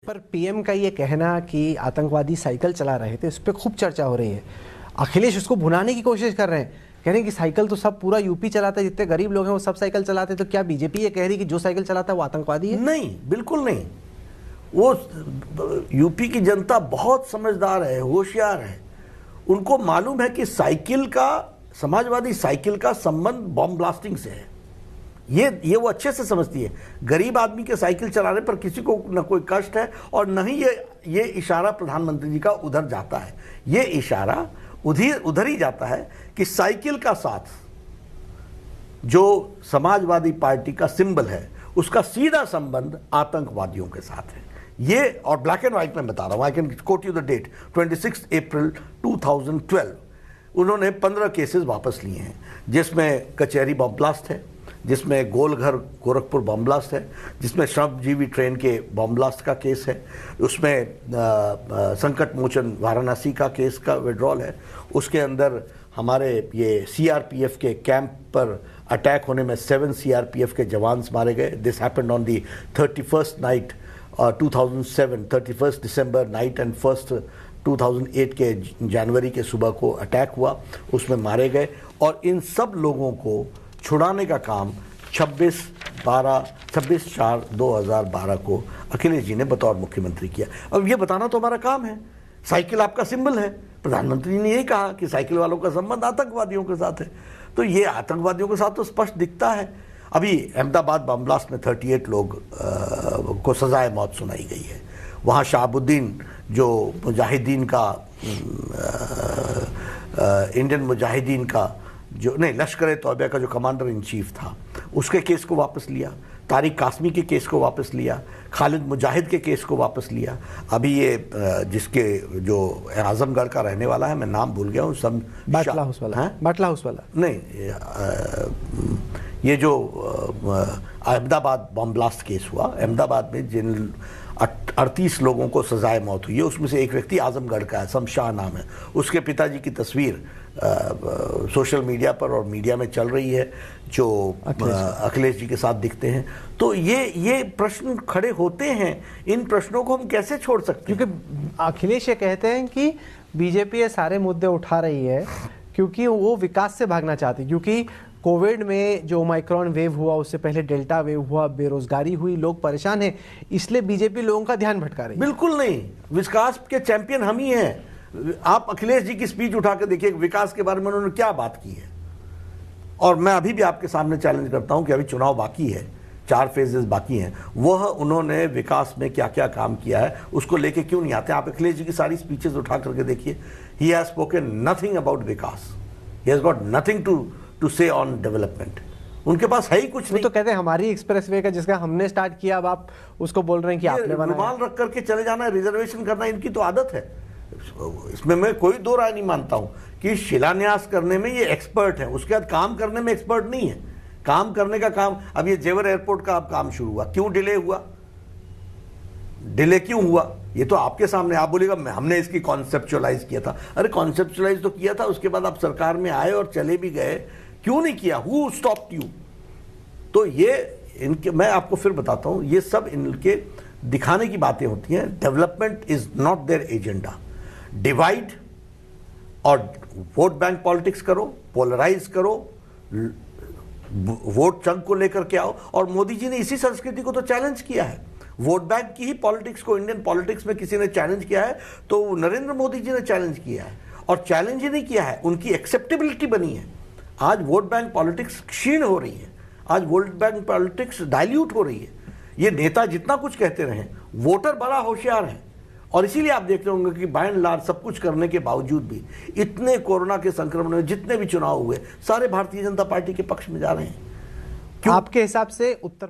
पर पीएम का ये कहना कि आतंकवादी साइकिल चला रहे थे, इस पर खूब चर्चा हो रही है। अखिलेश उसको भुनाने की कोशिश कर रहे हैं, कह रहे हैं कि साइकिल तो सब पूरा यूपी चलाता है, जितने गरीब लोग हैं वो सब साइकिल चलाते हैं। तो क्या बीजेपी ये कह रही कि जो साइकिल चलाता है वो आतंकवादी है? नहीं, बिल्कुल नहीं। वो यूपी की जनता बहुत समझदार है, होशियार है। उनको मालूम है कि साइकिल का, समाजवादी साइकिल का संबंध बॉम्ब ब्लास्टिंग से है। ये वो अच्छे से समझती है। गरीब आदमी के साइकिल चलाने पर किसी को न कोई कष्ट है और न ही ये इशारा प्रधानमंत्री जी का उधर जाता है। ये इशारा उधर ही जाता है कि साइकिल का साथ जो समाजवादी पार्टी का सिंबल है उसका सीधा संबंध आतंकवादियों के साथ है। ये और ब्लैक एंड व्हाइट में बता रहा हूं, I can quote you the date, 26 April 2012 उन्होंने 15 केसेस वापस लिए हैं, जिसमें कचहरी बम ब्लास्ट है, जिसमें गोलघर गोरखपुर बम ब्लास्ट है, जिसमें श्रमजीवी ट्रेन के बम ब्लास्ट का केस है, उसमें संकट मोचन वाराणसी का केस का विड्रॉल है, उसके अंदर हमारे ये सीआरपीएफ के कैंप पर अटैक होने में 7 सीआरपीएफ के जवान मारे गए। This happened on the 31st night 2007, 31st December night and 1st 2008 के जनवरी के सुबह को अटैक हुआ, उसमें मारे गए। और इन सब लोगों को छुड़ाने का काम 26/4/2012 को अखिलेश जी ने बतौर मुख्यमंत्री किया। अब ये बताना तो हमारा काम है। साइकिल आपका सिंबल है, प्रधानमंत्री ने यही कहा कि साइकिल वालों का संबंध आतंकवादियों के साथ है, तो ये आतंकवादियों के साथ तो स्पष्ट दिखता है। अभी अहमदाबाद बम ब्लास्ट में 38 लोग को सजाए मौत सुनाई गई है। वहाँ शहाबुद्दीन जो मुजाहिदीन का इंडियन मुजाहिदीन का जो नहीं लश्कर तौबा का जो कमांडर इन चीफ था, उसके केस को वापस लिया, तारिक कासमी के केस को वापस लिया, खालिद मुजाहिद के केस को वापस लिया। अभी ये जिसके जो आजमगढ़ का रहने वाला है, मैं नाम भूल गया हूँ, सब बाटला हाउस वाला है? बाटला हाउस वाला नहीं, ये जो अहमदाबाद बम ब्लास्ट केस हुआ, अहमदाबाद में जिन 38 लोगों को सजाए मौत हुई है, उसमें से एक व्यक्ति आजमगढ़ का है, शमशाह नाम है। उसके पिताजी की तस्वीर सोशल मीडिया पर और मीडिया में चल रही है, जो अखिलेश जी के साथ दिखते हैं। तो ये प्रश्न खड़े होते हैं, इन प्रश्नों को हम कैसे छोड़ सकते हैं? क्योंकि अखिलेश ये कहते हैं कि बीजेपी ये सारे मुद्दे उठा रही है क्योंकि वो विकास से भागना चाहती है, क्योंकि कोविड में जो ओमाइक्रॉन वेव हुआ, उससे पहले डेल्टा वेव हुआ, बेरोजगारी हुई, लोग परेशान हैं, इसलिए बीजेपी लोगों का ध्यान भटका रही है। बिल्कुल नहीं, विकास के चैंपियन हम ही हैं। आप अखिलेश जी की स्पीच उठा के देखिए, विकास के बारे में उन्होंने क्या बात की है। और मैं अभी भी आपके सामने चैलेंज करता हूं कि अभी चुनाव बाकी है, 4 फेजेस बाकी हैं, वह उन्होंने विकास में क्या क्या काम किया है उसको लेके क्यों नहीं आते? आप अखिलेश जी की सारी स्पीचेस उठा करके देखिए, he has spoken nothing about vikas, he has got nothing to say on development. उनके पास है ही कुछ नहीं। तो कहते हैं हमारी एक्सप्रेसवे का जिसका हमने स्टार्ट किया, अब आप उसको बोल रहे हैं कि आपने बनाया। रुमाल रख करके चले जाना, रिजर्वेशन करना इनकी तो आदत है। इसमें मैं कोई दो राय नहीं मानता हूं कि शिलान्यास करने में ये एक्सपर्ट है, उसके बाद काम करने में एक्सपर्ट नहीं है। काम करने का काम, अब ये जेवर एयरपोर्ट का अब काम शुरू हुआ, क्यों डिले हुआ? डिले क्यों हुआ ये तो आपके सामने। आप बोलेगा हमने इसकी कॉन्सेप्चुअलाइज किया था। अरे कॉन्सेप्चुअलाइज तो किया था, उसके बाद आप सरकार में आए और चले भी गए, क्यों नहीं किया? Who stopped you? तो ये इनके, मैं आपको फिर बताता हूं, ये सब इनके दिखाने की बातें होती हैं। Development is not their agenda. Divide और वोट बैंक पॉलिटिक्स करो, पोलराइज करो, वोट चंक को लेकर के आओ। और मोदी जी ने इसी संस्कृति को तो चैलेंज किया है। वोट बैंक की ही पॉलिटिक्स को इंडियन पॉलिटिक्स में किसी ने चैलेंज किया है तो नरेंद्र मोदी जी ने चैलेंज किया है। और चैलेंज ही नहीं किया है, उनकी एक्सेप्टेबिलिटी बनी है। आज वोट बैंक पॉलिटिक्स क्षीण हो रही है, आज वोट बैंक पॉलिटिक्स डाइल्यूट हो रही है। ये नेता जितना कुछ कहते रहे, वोटर बड़ा होशियार है। और इसीलिए आप देखते होंगे कि बाय एंड लार्ज सब कुछ करने के बावजूद भी इतने कोरोना के संक्रमण में जितने भी चुनाव हुए, सारे भारतीय जनता पार्टी के पक्ष में जा रहे हैं। आपके हिसाब से उत्तर